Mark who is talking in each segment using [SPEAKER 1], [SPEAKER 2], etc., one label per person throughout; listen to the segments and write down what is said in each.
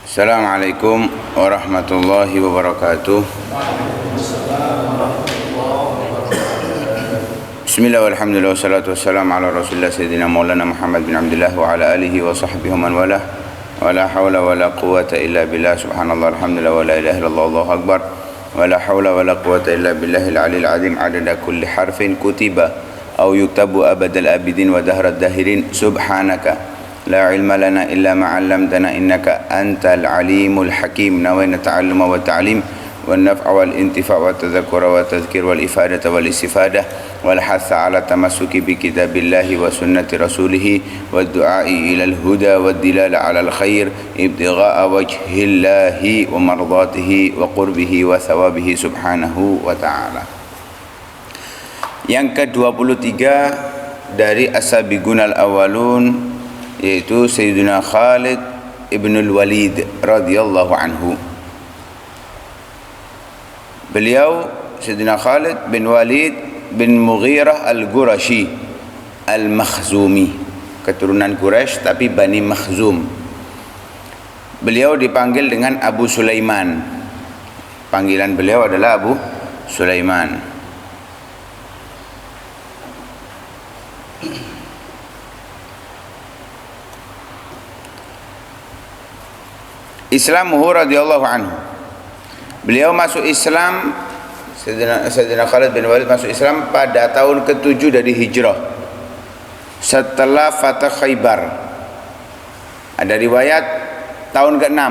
[SPEAKER 1] Assalamualaikum warahmatullahi wabarakatuh. Bismillah walhamdulillah wassalatu wassalamu ala rasulillah sayyidina maulana Muhammad bin Abdullah wa ala alihi wa sahbihi man walah. Wa la hawla wa la quwwata illa billah, subhanallah alhamdulillah wa la ilaha illallah allahu akbar. Wa la hawla wa la quwwata illa billahil aliyil azim adada kulli harfin kutiba aw yuktabu abadal abidin wa dahrad dahirin. Subhanaka لا علم لنا إلا ما علمتنا إنك أنت العليم الحكيم. نوينا التعلم والتعليم والنفع والانتفاع والتذكر والتذكير والإفادة والاستفادة والحث على التمسك بكتاب الله وسنة رسوله والدعاء إلى الهدى والدلالة على الخير ابتغاء وجه الله ومرضاته وقربه وثوابه سبحانه وتعالى. Yang ke-23 dari As-Sabiqunal Awwalun, yaitu Sayyidina Khalid ibn al-Walid radhiyallahu anhu. Beliau Sayyidina Khalid bin Walid bin Mughirah al-Qurashi al-Makhzumi, keturunan Quraisy tapi Bani Makhzum. Beliau dipanggil dengan Abu Sulaiman. Panggilan beliau adalah Abu Sulaiman. Islamuhu radhiyallahu anhu. Beliau masuk Islam, Sayyidina Khalid bin Walid masuk Islam pada tahun ke-7 dari hijrah, setelah Fatah Khaybar. Ada riwayat tahun ke-6.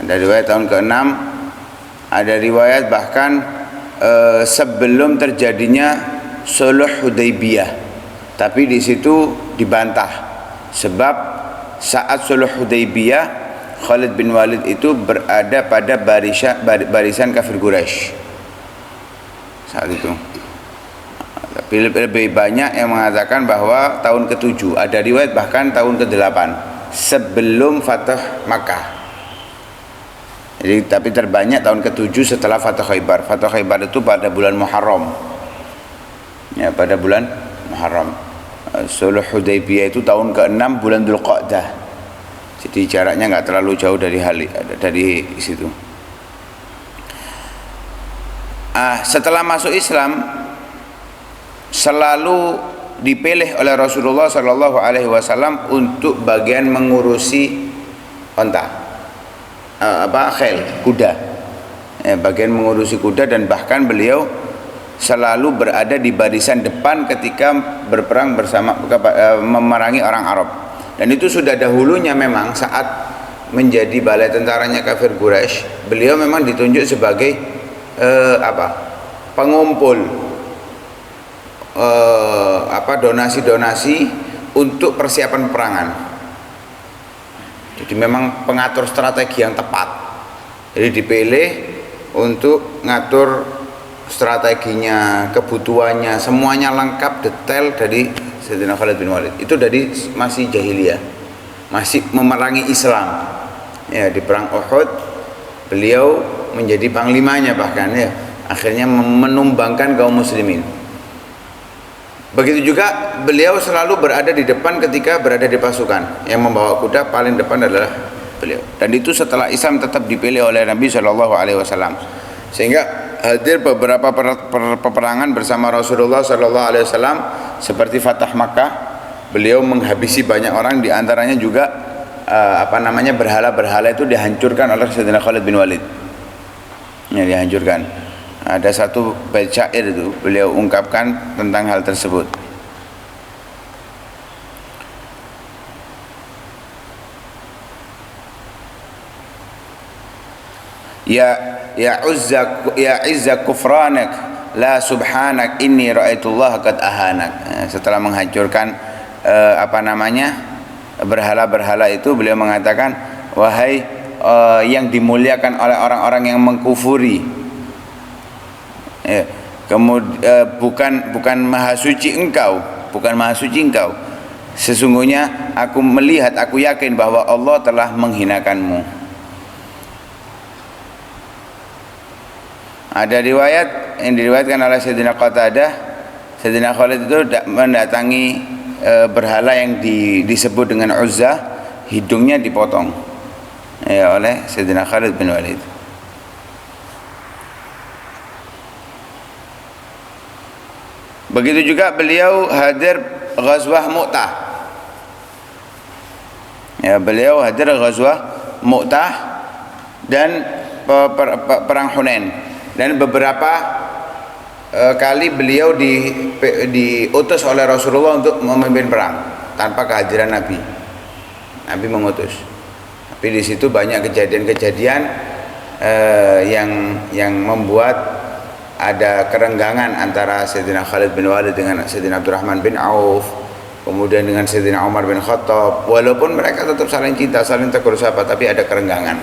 [SPEAKER 1] Ada riwayat tahun ke-6. Ada riwayat bahkan sebelum terjadinya Sulh Hudaybiyah. Tapi di situ dibantah, sebab saat Sulh Hudaybiyah, Khalid bin Walid itu berada pada barisan kafir Quraisy saat itu. Tapi lebih banyak yang mengatakan bahwa tahun ke-7, ada riwayat bahkan tahun ke-8 sebelum Fatah Makkah. Jadi tapi terbanyak tahun ke-7 setelah Fatah Khaybar. Fatah Khaybar itu pada bulan Muharram. Ya, pada bulan Muharram. Sulh Hudaybiyah itu tahun ke-6 bulan Dzulqa'dah. Jadi jaraknya enggak terlalu jauh dari situ. Setelah masuk Islam selalu dipilih oleh Rasulullah sallallahu alaihi wasallam untuk bagian mengurusi onta. Khel, kuda. Bagian mengurusi kuda, dan bahkan beliau selalu berada di barisan depan ketika berperang bersama memerangi orang Arab. Dan itu sudah dahulunya memang saat menjadi balai tentaranya kafir Quraisy, beliau memang ditunjuk sebagai pengumpul donasi-donasi untuk persiapan peperangan. Jadi memang pengatur strategi yang tepat. Jadi dipilih untuk ngatur strateginya, kebutuhannya, semuanya lengkap, detail dari Sayyidina Khalid bin Walid. Itu dari masih jahiliyah, masih memerangi Islam. Ya, di perang Uhud beliau menjadi panglimanya, bahkan ya akhirnya menumbangkan kaum muslimin. Begitu juga beliau selalu berada di depan ketika berada di pasukan. Yang membawa kuda paling depan adalah beliau. Dan itu setelah Islam tetap dipilih oleh Nabi Shallallahu alaihi wasallam. Sehingga hadir beberapa peperangan bersama Rasulullah sallallahu alaihi wasallam seperti Fatah Makkah. Beliau menghabisi banyak orang, di antaranya juga berhala-berhala itu dihancurkan oleh Sayyidina Khalid bin Walid. Ya, dihancurkan. Ada satu bait syair itu beliau ungkapkan tentang hal tersebut. Ya izza kufranak la subhanak inni ra'aitullah qad ahanak. Setelah menghancurkan berhala-berhala itu, beliau mengatakan, wahai yang dimuliakan oleh orang-orang yang mengkufuri, bukan maha suci engkau, sesungguhnya aku melihat, aku yakin bahwa Allah telah menghinakanmu. Ada riwayat yang diriwayatkan oleh Sayyidina Qatadah, Sayyidina Khalid itu mendatangi berhala yang disebut dengan Uzza hidungnya dipotong ya oleh Sayyidina Khalid bin Walid. Begitu juga beliau hadir Ghazwah Mu'tah. Ya, beliau hadir Ghazwah Mu'tah dan perang Hunain, dan beberapa kali beliau diutus oleh Rasulullah untuk memimpin perang tanpa kehadiran Nabi. Nabi mengutus. Tapi di situ banyak kejadian-kejadian yang membuat ada kerenggangan antara Sayyidina Khalid bin Walid dengan Sayyidina Abdurrahman bin Auf, kemudian dengan Sayyidina Umar bin Khattab. Walaupun mereka tetap saling cinta, saling tegur sapa, tapi ada kerenggangan.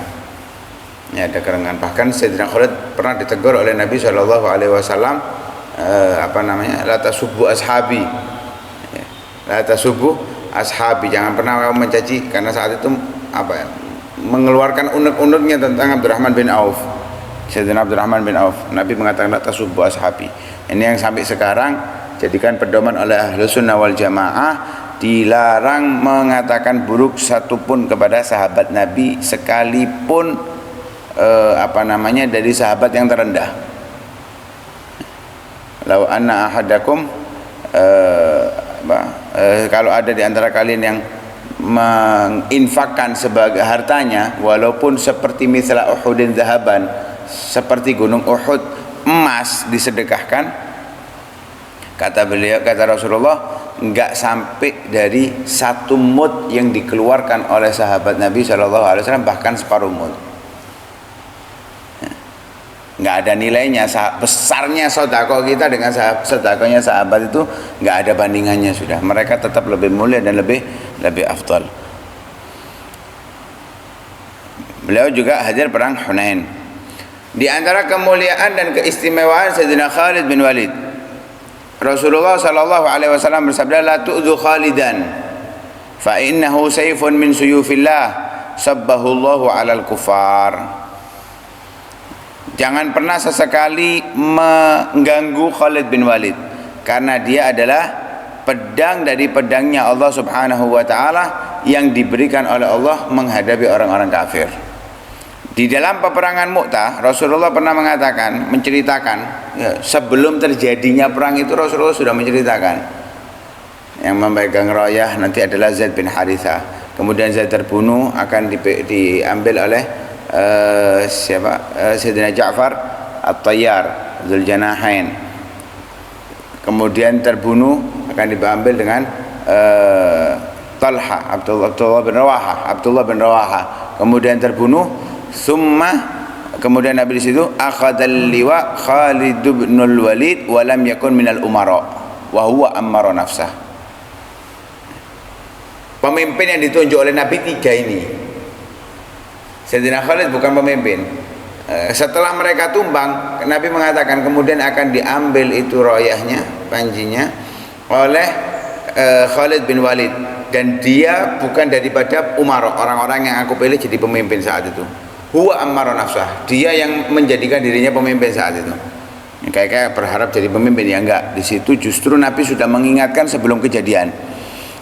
[SPEAKER 1] Ya, ada kerenggangan. Bahkan Sayyidina Khalid pernah ditegur oleh Nabi SAW, la tasubbu ashabi. Ya, la tasubbu ashabi, jangan pernah kamu mencaci, karena saat itu mengeluarkan unek-uneknya tentang Abdurrahman bin Auf. Sayyidina Abdurrahman bin Auf, Nabi mengatakan la tasubbu ashabi. Ini yang sampai sekarang jadikan pedoman oleh Ahlus Sunnah wal Jamaah, dilarang mengatakan buruk satupun kepada sahabat Nabi, sekalipun dari sahabat yang terendah. Lau anna ahadakum kalau ada di antara kalian yang menginfakkan sebagai hartanya, walaupun seperti misla Uhudin zahaban, seperti gunung Uhud emas disedekahkan, kata Rasulullah, enggak sampai dari 1 mud yang dikeluarkan oleh sahabat Nabi SAW, bahkan separuh mud. Enggak ada nilainya. Besarnya sedekah kita dengan sedekahnya sahabat itu enggak ada bandingannya sudah. Mereka tetap lebih mulia dan lebih afdal. Beliau juga hadir perang Hunain. Di antara kemuliaan dan keistimewaan Sayyidina Khalid bin Walid, Rasulullah SAW bersabda, la tu'dhu Khalidan fa innahu sayfun min suyufillah sabbahu Allahu 'alal kufar. Jangan pernah sesekali mengganggu Khalid bin Walid, karena dia adalah pedang dari pedangnya Allah Subhanahu wa taala yang diberikan oleh Allah menghadapi orang-orang kafir. Di dalam peperangan Mu'tah, Rasulullah pernah menceritakan, ya, sebelum terjadinya perang itu Rasulullah sudah menceritakan, yang memegang rayah nanti adalah Zaid bin Harithah. Kemudian Zaid terbunuh, akan diambil oleh Sayyidina Ja'far At-Tayyar Dzul Janahain. Kemudian terbunuh, akan diambil dengan Talha Abdullah bin Rawaha. Kemudian terbunuh. Kemudian Nabi di situ akhadal liwa Khalid bin Walid wa lam yakun minal umara wa huwa ammara nafsah. Pemimpin yang ditunjuk oleh Nabi 3 ini. Sayyidina Khalid bukan pemimpin. Setelah mereka tumbang, Nabi mengatakan kemudian akan diambil itu royahnya, panjinya, oleh Khalid bin Walid, dan dia bukan daripada umara, orang-orang yang aku pilih jadi pemimpin saat itu. Huwa ammara nafsah, dia yang menjadikan dirinya pemimpin saat itu. Kayak berharap jadi pemimpin, ya enggak. Di situ justru Nabi sudah mengingatkan sebelum kejadian.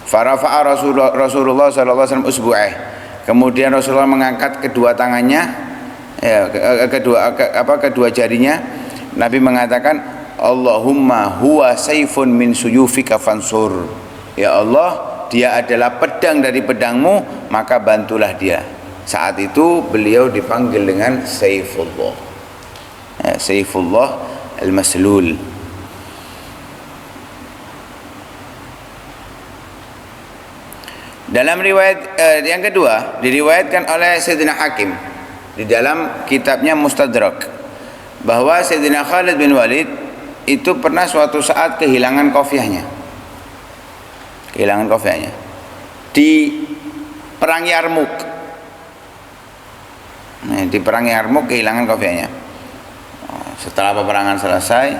[SPEAKER 1] Farafa'a Rasulullah SAW usbu'ah. Kemudian Rasulullah mengangkat kedua tangannya, ya, kedua jarinya. Nabi mengatakan, Allahumma huwa sayfun min suyufika fansur. Ya Allah, dia adalah pedang dari pedangmu, maka bantulah dia. Saat itu beliau dipanggil dengan Saifullah, ya, Saifullah al-Maslul. Dalam riwayat yang kedua diriwayatkan oleh Sayyidina Hakim di dalam kitabnya Mustadrak, bahwa Sayyidina Khalid bin Walid itu pernah suatu saat kehilangan kofiahnya di perang Yarmuk. Di perang Yarmuk kehilangan kofiahnya. Setelah peperangan selesai,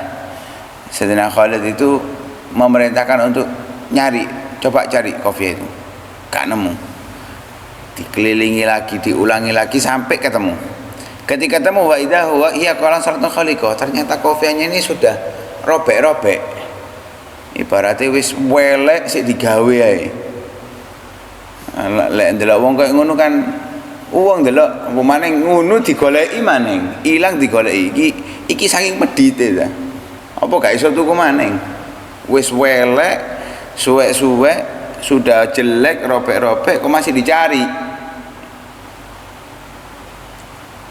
[SPEAKER 1] Sayyidina Khalid itu memerintahkan untuk coba cari kofiah itu. Gak nemu. Dikelilingi lagi, diulangi lagi sampai ketemu. Ketika ketemu, wa idza huwa hiya qalan salatun khaliqah, ternyata kofiahnya ini sudah robek-robek. Ibaratnya wis welek sik digawe ae. Lek ndelok wong kaya ngono kan wong ndelok apa maning ngono digoleki maning, ilang digoleki. Iki saking medite ta. Apa gak iso tuku maning? Wis welek, suwek-suwek, sudah jelek, robek-robek kok masih dicari.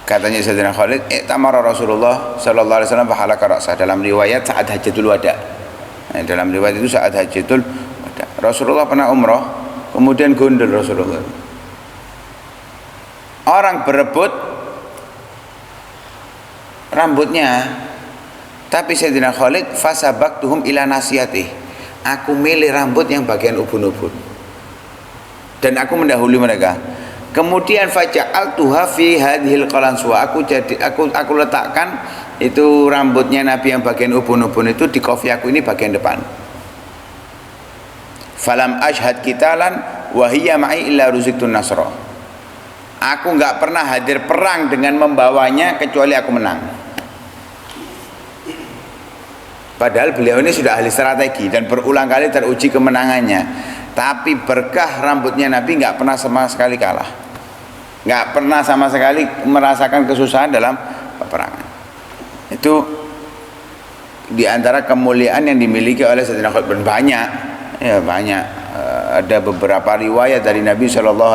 [SPEAKER 1] Katanya Sayyidina Khalid, tamara Rasulullah sallallahu alaihi wasallam fa halaka ra'sah, dalam riwayat saat Hajjatul Wada. Dalam riwayat itu saat Hajjatul Wada. Rasulullah pernah umrah, kemudian gondol Rasulullah. Orang berebut rambutnya, tapi Sayyidina Khalid fasabaqtuhum ila nasiyati. Aku milih rambut yang bagian ubun-ubun dan aku mendahului mereka. Kemudian faja'altuha fi hadhil qalansuwa. Aku letakkan itu rambutnya Nabi yang bagian ubun-ubun itu di kofi aku ini bagian depan. Falam ashhad qitalan wa hiya ma'i illa ruziqtun nasra. Aku enggak pernah hadir perang dengan membawanya kecuali aku menang. Padahal beliau ini sudah ahli strategi dan berulang kali teruji kemenangannya. Tapi berkah rambutnya Nabi enggak pernah sama sekali kalah. Enggak pernah sama sekali merasakan kesusahan dalam peperangan. Itu di antara kemuliaan yang dimiliki oleh Sayyidina Khalid. Banyak, ya banyak. Ada beberapa riwayat dari Nabi SAW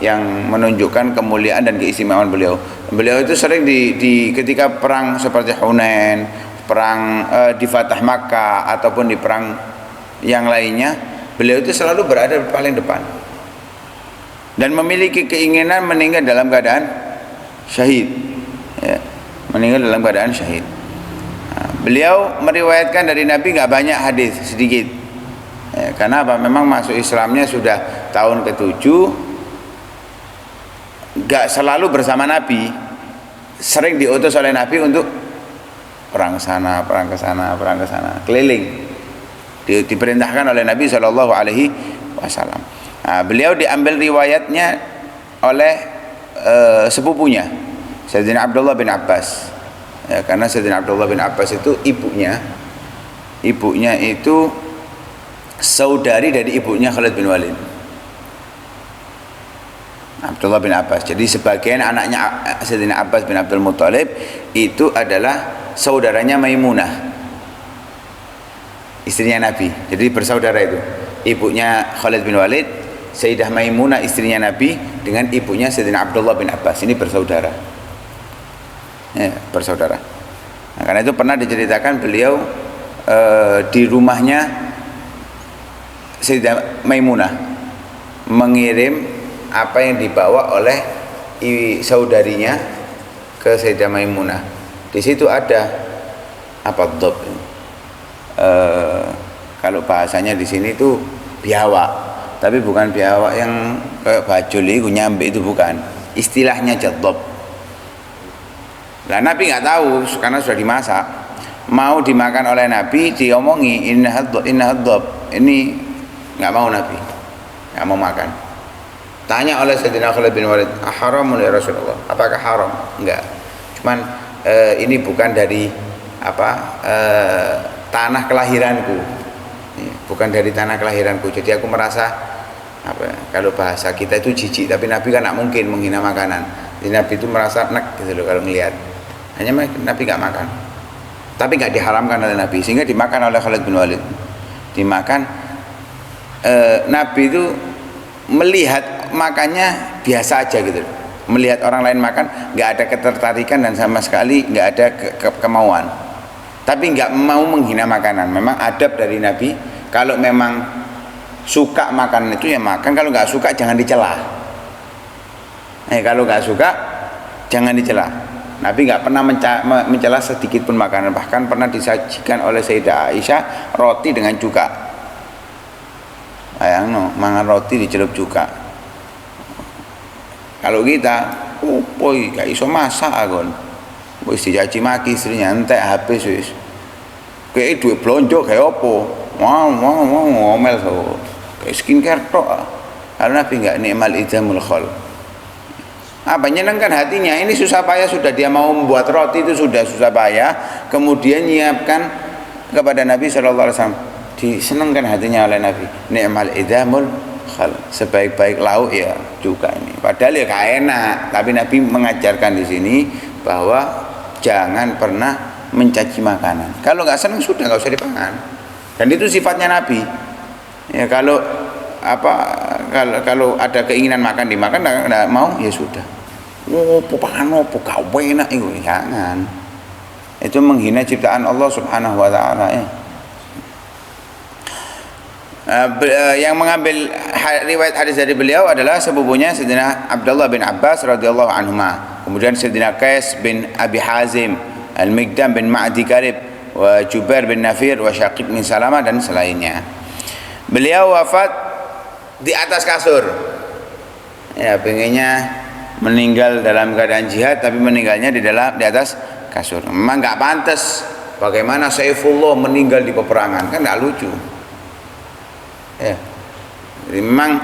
[SPEAKER 1] yang menunjukkan kemuliaan dan keistimewaan beliau. Beliau itu sering di ketika perang seperti Hunain, perang di Fatah Makkah ataupun di perang yang lainnya, beliau itu selalu berada di paling depan dan memiliki keinginan meninggal dalam keadaan syahid, ya, meninggal dalam keadaan syahid. Beliau meriwayatkan dari Nabi nggak banyak hadis, sedikit, ya, karena apa? Memang masuk Islamnya sudah tahun ke-7, nggak selalu bersama Nabi, sering diutus oleh Nabi untuk perang sana, perang ke sana, perang ke sana, keliling. Diperintahkan oleh Nabi SAW. Nah, beliau diambil riwayatnya oleh sepupunya Sayyidina Abdullah bin Abbas, ya, karena Sayyidina Abdullah bin Abbas itu ibunya itu saudari dari ibunya Khalid bin Walid, Abdullah bin Abbas. Jadi sebagian anaknya Sayyidina Abbas bin Abdul Muttalib itu adalah saudaranya Maimunah, istrinya Nabi. Jadi bersaudara itu, ibunya Khalid bin Walid, Sayyidah Maimunah istrinya Nabi dengan ibunya Sayyidina Abdullah bin Abbas, ini bersaudara, ya, bersaudara. Nah, karena itu pernah diceritakan beliau di rumahnya Sayyidah Maimunah mengirim apa yang dibawa oleh saudarinya ke Sayyidah Maimunah. Di situ ada apa, dhab, kalau bahasanya di sini itu biawak, tapi bukan biawak yang kayak bajul itu nyambe, itu bukan, istilahnya jadhab. Nah, Nabi nggak tahu karena sudah dimasak, mau dimakan oleh Nabi, diomongi inna hadzab, ini nggak mau, Nabi nggak mau makan. Tanya oleh Sayyidina Khalid bin Walid, haramun ya Rasulullah, apakah haram? Enggak, cuman ini bukan dari apa, tanah kelahiranku, bukan dari tanah kelahiranku, jadi aku merasa apa, kalau bahasa kita itu jijik, tapi Nabi kan tidak mungkin menghina makanan. Jadi Nabi itu merasa nek gitu loh kalau ngelihat. Hanya Nabi nggak makan, tapi nggak diharamkan oleh Nabi, sehingga dimakan oleh Khalid bin Walid. Dimakan, Nabi itu melihat makannya biasa aja gitu, melihat orang lain makan nggak ada ketertarikan dan sama sekali nggak ada kemauan, tapi nggak mau menghina makanan. Memang adab dari Nabi, kalau memang suka makan itu ya makan, kalau nggak suka jangan dicela. Kalau nggak suka jangan dicela. Nabi nggak pernah mencela sedikit pun makanan, bahkan pernah disajikan oleh Sayyidah Aisyah roti dengan cuka. Bayang no, mangan roti dicelup cuka. Kalau kita, poi gak iso masak agon, wis dicaci maki istrinya, entek habis wis. Kayak duit blonjo kayak opo, mau ngomel so, kayak skincare tok. Karena Nabi nggak ni'mal idamul khol. Apa, nyenangkan hatinya. Ini susah payah sudah, dia mau membuat roti itu sudah susah payah, kemudian nyiapkan kepada Nabi SAW, disenangkan hatinya oleh Nabi. Ni'mal idamul khal. Sebaik-baik lauk ya cuka ini. Padahal ya gak enak, tapi Nabi mengajarkan di sini bahwa jangan pernah mencaci makanan. Kalau nggak senang sudah nggak usah dipangan. Dan itu sifatnya Nabi. Ya kalau kalau ada keinginan makan dimakan, nggak mau ya sudah. Pangan apa kau enak itu jangan. Itu menghina ciptaan Allah Subhanahu wa taala ya. Yang mengambil riwayat hadis dari beliau adalah sepupunya Sayyidina Abdullah bin Abbas radhiyallahu anhuma. Kemudian Sayyidina Qais bin Abi Hazim, Al-Miqdam bin Ma'di Karib, wa Jubair bin Nafir, wa Syaqiq bin Salamah dan selainnya. Beliau wafat di atas kasur. Ya, pengennya meninggal dalam keadaan jihad tapi meninggalnya di atas kasur. Memang enggak pantas. Bagaimana Saifullah meninggal di peperangan? Kan enggak lucu. Ya. Memang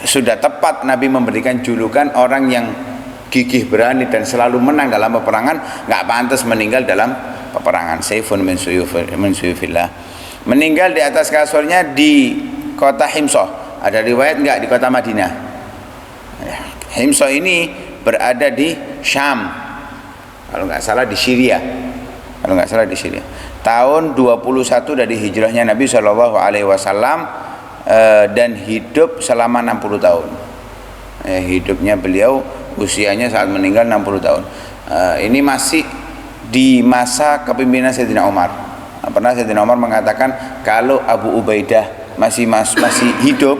[SPEAKER 1] sudah tepat Nabi memberikan julukan orang yang gigih berani dan selalu menang dalam peperangan, nggak pantas meninggal dalam peperangan. Saifun min suyufillah. Meninggal di atas kasurnya di kota Himsah. Ada riwayat nggak di kota Madinah? Himsah ini berada di Syam. Kalau nggak salah di Syria. Tahun 21 dari hijrahnya Nabi Shallallahu Alaihi Wasallam dan hidup selama 60 tahun. Hidupnya beliau, usianya saat meninggal 60 tahun. Ini masih di masa kepemimpinan Sayyidina Umar. Pernah Sayyidina Umar mengatakan kalau Abu Ubaidah masih hidup,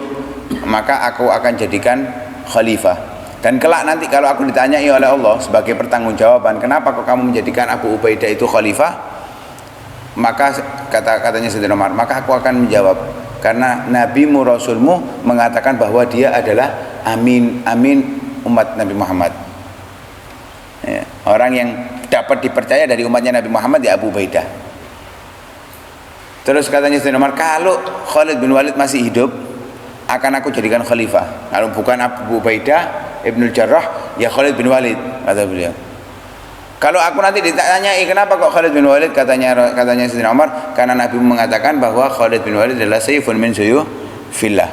[SPEAKER 1] maka aku akan jadikan khalifah. Dan kelak nanti kalau aku ditanyai oleh Allah sebagai pertanggungjawaban, kenapa kok kamu menjadikan Abu Ubaidah itu khalifah? Maka katanya Sayyidina Umar, maka aku akan menjawab, karena nabimu rasulmu mengatakan bahwa dia adalah amin umat Nabi Muhammad. Ya, orang yang dapat dipercaya dari umatnya Nabi Muhammad ya Abu Ubaidah. Terus katanya Sayyidina Umar, kalau Khalid bin Walid masih hidup akan aku jadikan khalifah. Kalau bukan Abu Ubaidah Ibnul Jarrah ya Khalid bin Walid, kata beliau. Kalau aku nanti ditanyai kenapa kok Khalid bin Walid, katanya Sayyidina Umar, karena Nabi mengatakan bahwa Khalid bin Walid adalah sayfun min suyufillah.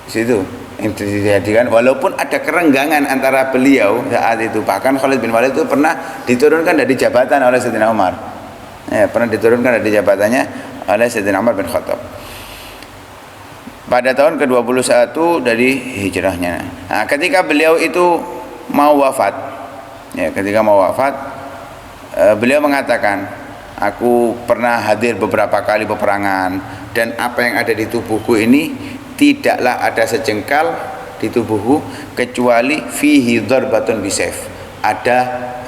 [SPEAKER 1] Situ yang dijadikan, walaupun ada kerenggangan antara beliau saat itu, bahkan Khalid bin Walid itu pernah diturunkan dari jabatan oleh Sayyidina Umar. Pernah diturunkan dari jabatannya oleh Sayyidina Umar bin Khattab. Pada tahun ke-21 dari hijrahnya. Nah, ketika beliau itu mau wafat, beliau mengatakan, aku pernah hadir beberapa kali peperangan dan apa yang ada di tubuhku ini tidaklah ada sejengkal di tubuhku kecuali fihi darbatun bisayf, ada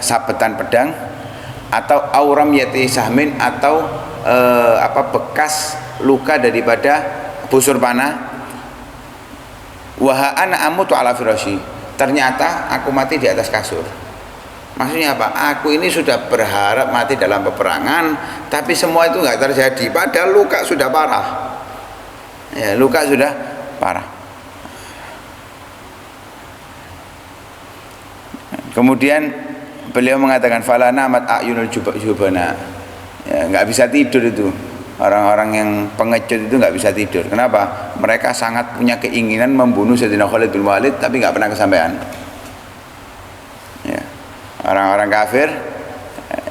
[SPEAKER 1] sabetan pedang atau auram yati sahmin, atau bekas luka daripada busur panah. Wa ana amutu ala firasyi, ternyata aku mati di atas kasur. Maksudnya apa? Aku ini sudah berharap mati dalam peperangan, tapi semua itu nggak terjadi. Padahal luka sudah parah. Ya, luka sudah parah. Kemudian beliau mengatakan falana amat ayunul jubana. Ya, nggak bisa tidur itu. Orang-orang yang pengecut itu nggak bisa tidur. Kenapa? Mereka sangat punya keinginan membunuh Sayyidina Khalid bin Walid, tapi nggak pernah kesampaian. Ya. Orang-orang kafir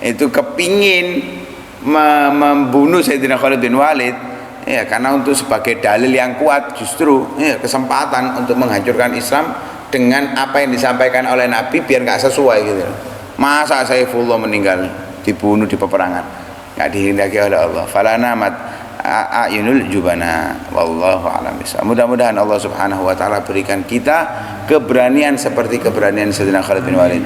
[SPEAKER 1] itu kepingin membunuh Sayyidina Khalid bin Walid, ya, karena untuk sebagai dalil yang kuat, justru ya, kesempatan untuk menghancurkan Islam dengan apa yang disampaikan oleh Nabi biar nggak sesuai gitu. Masa Saifullah meninggal dibunuh di peperangan? Nggak dihindaki oleh Allah. Falana mat ayunul jubana, wallahu a'lam bishawab. Mudah-mudahan Allah Subhanahu wa taala berikan kita keberanian seperti keberanian Sayyidina Khalid bin Walid,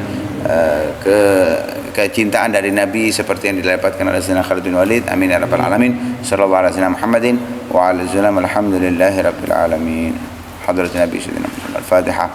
[SPEAKER 1] kecintaan dari Nabi seperti yang didapatkan oleh Sayyidina Khalid bin Walid. Amin ya rabbal alamin. Sallallahu alaihi wasallam Muhammadin wa ala alihi wasallam. Alhamdulillahirabbil alamin. Hadratin Nabi Sayyidina Muhammad. Al-Fatihah.